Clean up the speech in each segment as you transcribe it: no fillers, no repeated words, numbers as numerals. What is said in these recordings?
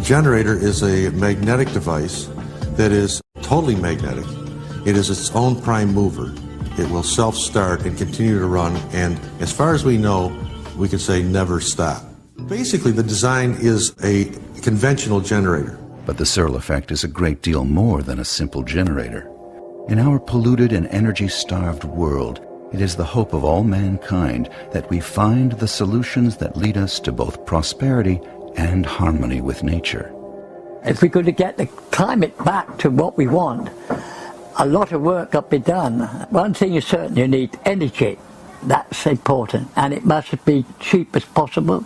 generator is a magnetic device that is totally magnetic. It is its own prime mover. It will self-start and continue to run, and as far as we know, we could say never stop. Basically, the design is a conventional generator. But the Searl effect is a great deal more than a simple generator. In our polluted and energy-starved world, it is the hope of all mankind that we find the solutions that lead us to both prosperity and harmony with nature. If we're going to get the climate back to what we want, a lot of work got to be done. One thing is certain, you need energy. That's important, and it must be cheap as possible.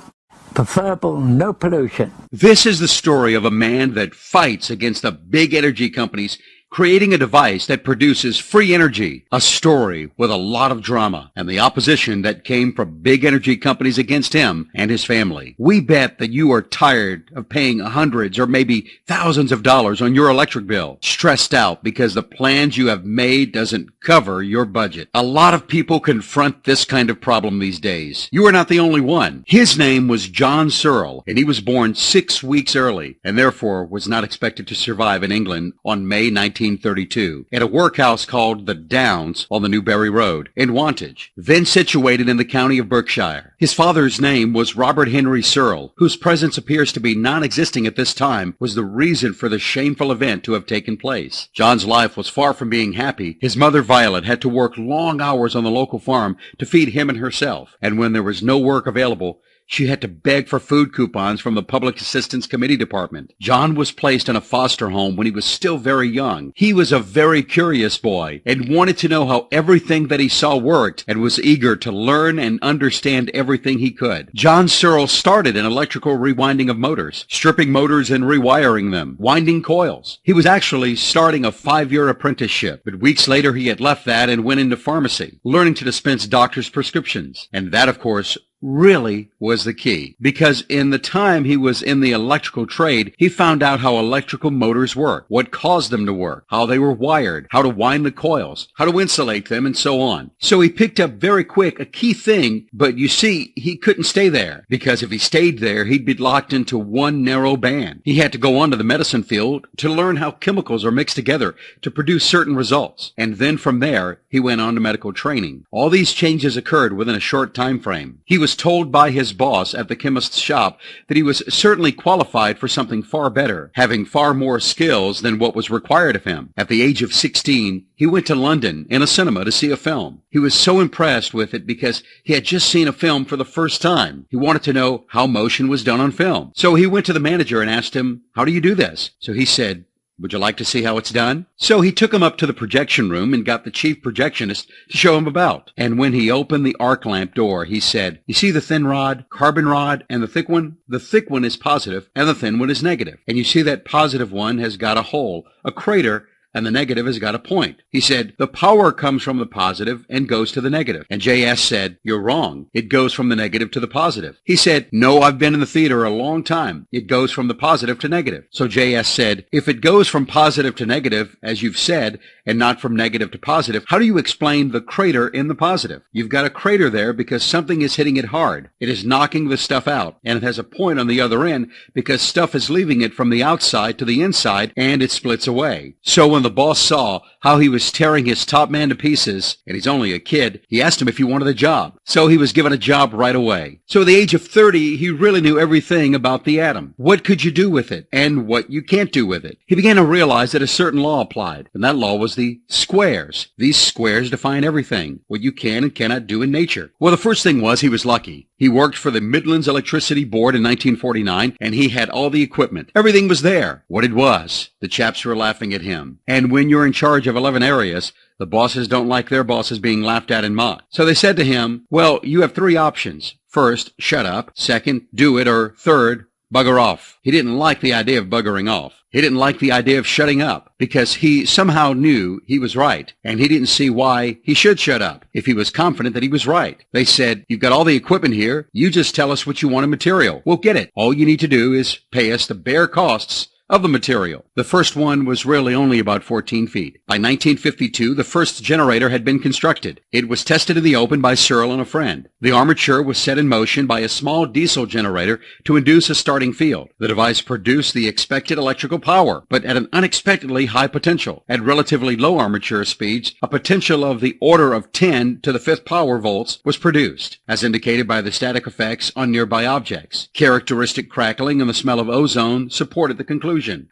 Preferable, no pollution. This is the story of a man that fights against the big energy companies, creating a device that produces free energy. A story with a lot of drama and the opposition that came from big energy companies against him and his family. We bet that you are tired of paying hundreds or maybe thousands of dollars on your electric bill, stressed out because the plans you have made doesn't cover your budget. A lot of people confront this kind of problem these days. You are not the only one. His name was John Searl, and he was born 6 weeks early and therefore was not expected to survive in England on May 1932 at a workhouse called the Downs on the Newbury Road in Wantage, then situated in the county of Berkshire. His father's name was Robert Henry Searl, whose presence appears to be non-existing at this time, was the reason for the shameful event to have taken place. John's life was far from being happy. His mother Violet had to work long hours on the local farm to feed him and herself, and when there was no work available, she had to beg for food coupons from the Public Assistance Committee Department. John was placed in a foster home when he was still very young. He was a very curious boy and wanted to know how everything that he saw worked and was eager to learn and understand everything he could. John Searl started in electrical rewinding of motors, stripping motors and rewiring them, winding coils. He was actually starting a 5-year apprenticeship, but weeks later he had left that and went into pharmacy, learning to dispense doctor's prescriptions. And that, of course, really was the key, because in the time he was in the electrical trade, he found out how electrical motors work, what caused them to work, how they were wired, how to wind the coils, how to insulate them, and so on. So he picked up very quick a key thing, but you see, he couldn't stay there, because if he stayed there, he'd be locked into one narrow band. He had to go on to the medicine field to learn how chemicals are mixed together to produce certain results, and then from there, he went on to medical training. All these changes occurred within a short time frame. He was told by his boss at the chemist's shop that he was certainly qualified for something far better, having far more skills than what was required of him. At the age of 16, he went to London in a cinema to see a film. He was so impressed with it because he had just seen a film for the first time. He wanted to know how motion was done on film. So he went to the manager and asked him, "How do you do this?" So he said, "Would you like to see how it's done?" So he took him up to the projection room and got the chief projectionist to show him about. And when he opened the arc lamp door, he said, "You see the thin rod, carbon rod, and the thick one? The thick one is positive, and the thin one is negative. And you see that positive one has got a hole, a crater, and the negative has got a point." He said, "The power comes from the positive and goes to the negative." And J.S. said, "You're wrong. It goes from the negative to the positive." He said, "No, I've been in the theater a long time. It goes from the positive to negative." So J.S. said, "If it goes from positive to negative, as you've said, and not from negative to positive, how do you explain the crater in the positive? You've got a crater there because something is hitting it hard. It is knocking the stuff out, and it has a point on the other end because stuff is leaving it from the outside to the inside, and it splits away." So when the boss saw how he was tearing his top man to pieces, and he's only a kid, he asked him if he wanted a job. So he was given a job right away. So at the age of 30, he really knew everything about the atom. What could you do with it, and what you can't do with it. He began to realize that a certain law applied, and that law was the squares. These squares define everything, what you can and cannot do in nature. Well, the first thing was he was lucky. He worked for the Midlands Electricity Board in 1949, and he had all the equipment. Everything was there. What it was, the chaps were laughing at him. And when you're in charge of 11 areas, the bosses don't like their bosses being laughed at and mocked. So they said to him, "Well, you have 3 options. First, shut up. Second, do it. Or third, bugger off." He didn't like the idea of buggering off. He didn't like the idea of shutting up because he somehow knew he was right, and he didn't see why he should shut up if he was confident that he was right. They said, "You've got all the equipment here. You just tell us what you want in material. We'll get it. All you need to do is pay us the bare costs of the material. The first one was really only about 14 feet. By 1952, the first generator had been constructed. It was tested in the open by Searl and a friend. The armature was set in motion by a small diesel generator to induce a starting field. The device produced the expected electrical power, but at an unexpectedly high potential. At relatively low armature speeds, a potential of the order of 10 to the 5th power volts was produced, as indicated by the static effects on nearby objects. Characteristic crackling and the smell of ozone supported the conclusion.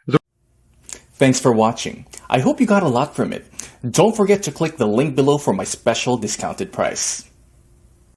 Thanks for watching. I hope you got a lot from it. Don't forget to click the link below for my special discounted price.